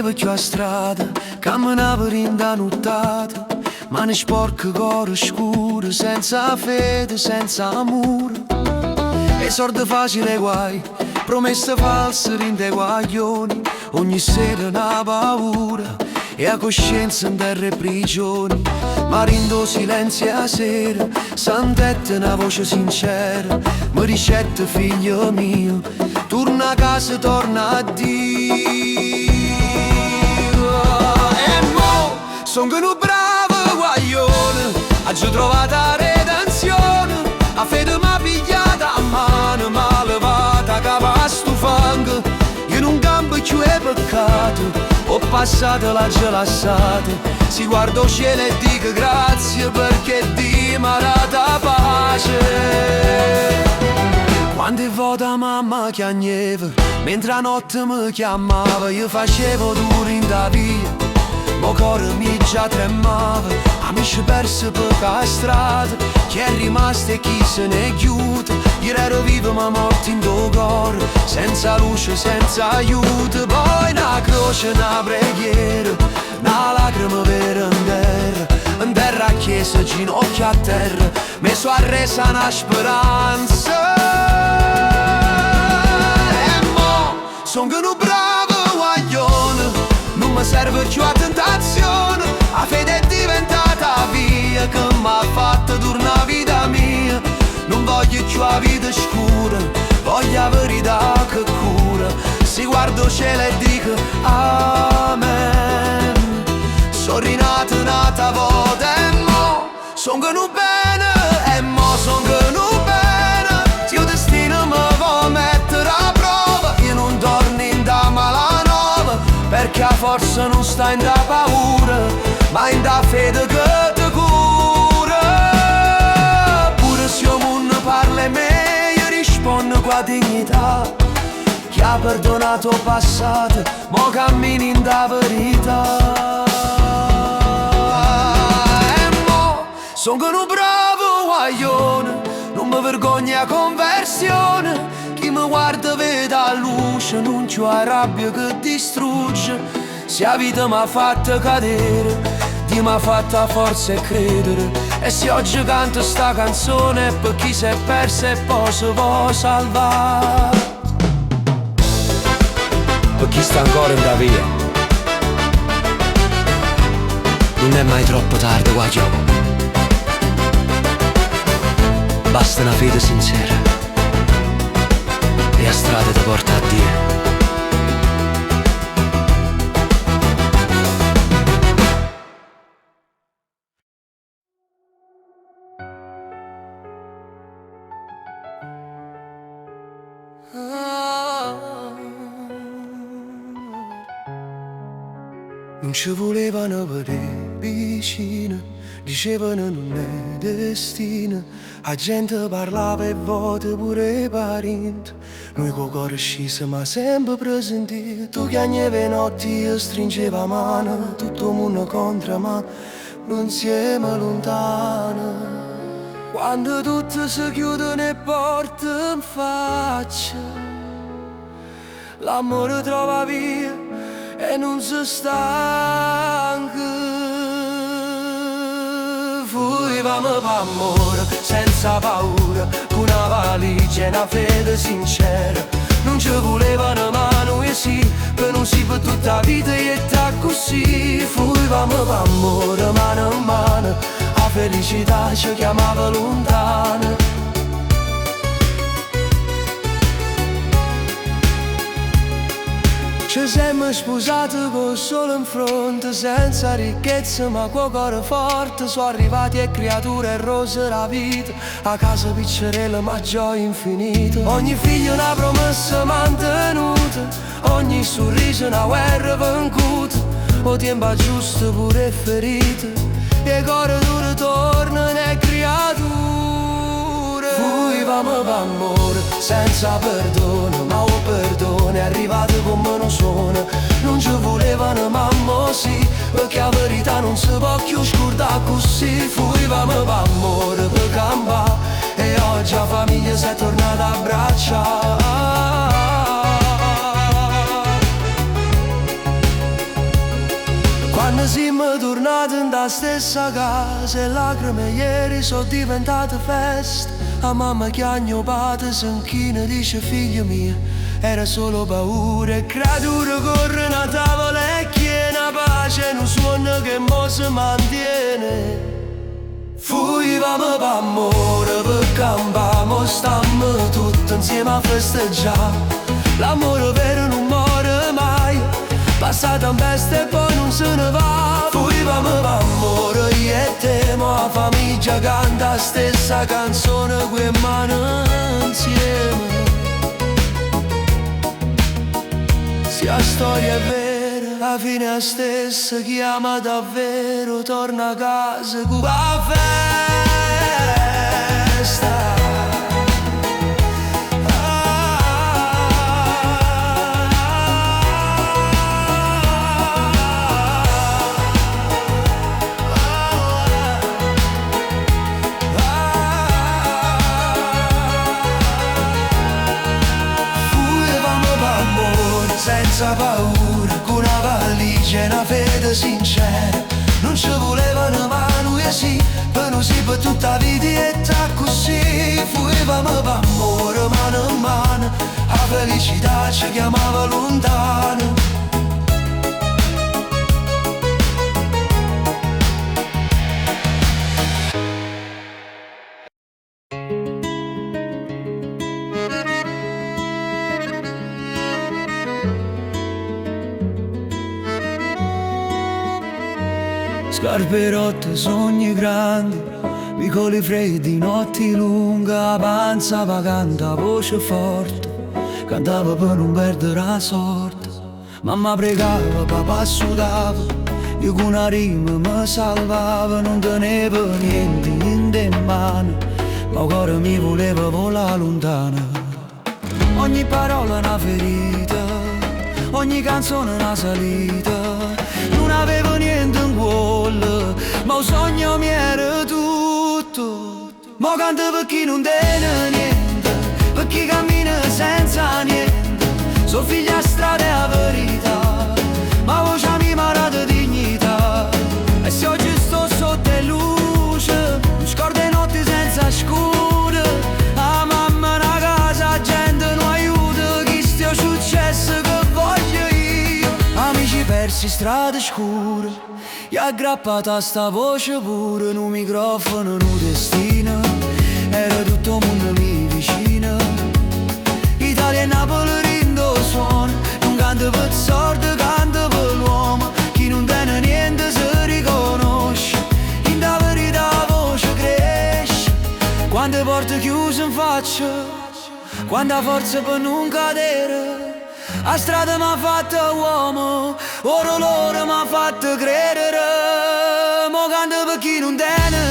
vedevo più a strada, camminavo in da nottata, mani sporche, cuore scuro, senza fede, senza amore. E sordi facile guai, promesse false, rinde guaglioni, ogni sera una paura e a coscienza in terra e prigioni. Ma rindo silenzio a sera, sentette una voce sincera, mi ricette figlio mio, torna a casa, torna a Dio. E mo, son che un bravo guaglione, oggi ho trovato la redenzione, a fede m'ha pigliata a mano, m'ha levata capa a sto fango. Io non campo più è peccato, ho passato la gelassata, si guarda il cielo e dico grazie perché Dio mi ha dato pace. Quante volte mamma chiagneva, mentre la notte mi chiamava, io facevo duro in da via, mo cuore mi già tremava, amici persi per la strada, chi è rimasto e chi se ne chiude, io ero vivo ma morto in tuo cuore, senza luce, senza aiuto, poi una croce, una preghiera, una lacrima vera in terra a chiesa, ginocchia a terra, mi so arresa una speranza. E mo, son che un bravo guaglione, non mi serve più la tentazione, la fede è diventata via che mi ha fatto tornare la vita mia. Non voglio più la vita scura, voglio la verità che cura, si guardo il cielo e dico amen. Sono rinato un'altra volta e mo son che non bene, e mo son che non bene, se il destino mi vuole mettere a prova, io non torno in da malanova, perché la forza non sta in da paura, ma in da fede che ti cura. Pure se il mondo parla meglio, rispondo con dignità, chi ha perdonato il passato, mo cammini in da verità. Son che un bravo guaglione, non mi vergogno a conversione, chi mi guarda vede la luce, non c'ho la rabbia che distrugge, se la vita mi ha fatto cadere, Dio mi ha fatta forza e credere, e se oggi canto sta canzone è per chi si è perso e poi si può salvare, per chi sta ancora in da via, non è mai troppo tardi guaglione. Basta una fede sincera e a strada ti porta a Dio. Non ci volevano vedere vicino, dicevano non è destino, la gente parlava e vota pure i parenti, noi con cuore sciso ma sempre presenti, tu chiagnevi notti io stringeva mano, tutto il mondo contro me, non siamo lontano. Quando tutte si chiudono e porte in faccia, l'amore trova via e non si stanca. Fuivamo p'amore, senza paura, con una valigia e una fede sincera. Non ci volevano ma noi sì, per non si per tutta la vita e sta così. Fuivamo p'amore, mano in mano, la felicità ci chiamava lontana. Ci siamo sposati con solo in fronte, senza ricchezza ma con cuore forte. Sono arrivati e creature e rose la vita, a casa piccerella ma gioia infinita. Ogni figlio una promessa mantenuta, ogni sorriso una guerra venduta. O tempo giusto pure ferite, e il cuore duro torna ne creature. Fuivamo d'amore, senza perdono, ma un perdono è arrivato come non sono. Non ci volevano mamma sì, perché la verità non si può più scordare così. Fuivamo d'amore per campare, e oggi la famiglia si è tornata a abbracciare. ritrovato in la stessa casa e lacrime ieri sono diventate feste. A mamma che ha ignorato si inchina dice figlio mio, era solo paura e creatura corrono a tavola e chiena pace in un suono che mo si mantiene. Fuivamo per amore, per campamo, stammo tutti insieme a festeggiare. L'amore vero non muore mai, passa tempesta e poi non se ne va. Fuivamo per amore, io e te, ma la famiglia canta la stessa canzone, quelle mani insieme. Se la storia è vera, la fine è la stessa, chi ama davvero torna a casa con la festa. Senza paura, con una valigia e una fede sincera. Non ci voleva una mano e sì, per noi sì per tutta la vita e così. Fuivamo per amore, mano in mano, la felicità ci chiamava lontano. Scarpe rotte, sogni grandi, vicoli freddi, notti lunghe, la panza vagante, voce forte, cantava per non perdere la sorte. Mamma pregava, papà sudava, io con una rima mi salvava, non tenevo niente in mano, ma il cuore mi voleva volare lontano. Ogni parola è una ferita, ogni canzone è una salita. Non avevo niente in cuore, ma il sogno mi era tutto. Mo canto per chi non tiene niente, per chi cammina senza niente. Sono figlia a strada e a verità, ma voce mi marata dignità. E se oggi sto sotto le luce, non scordo le notti senza scure. A mamma una casa, gente non aiuta, chi stia successo che voglio io. Amici persi, strade scure, e aggrappata a sta voce pure, un microfono, un destino. Era tutto il mondo mi vicino. Italia e Napoli rindo suono, non canto per sordo, canto per l'uomo. Chi non tiene niente si riconosce, in da verità la voce cresce. Quante porte chiuse in faccia, quanta forza per non cadere. La strada m'ha fatto uomo, ora l'ora m'ha fatto credere. Mo canto per chi non tiene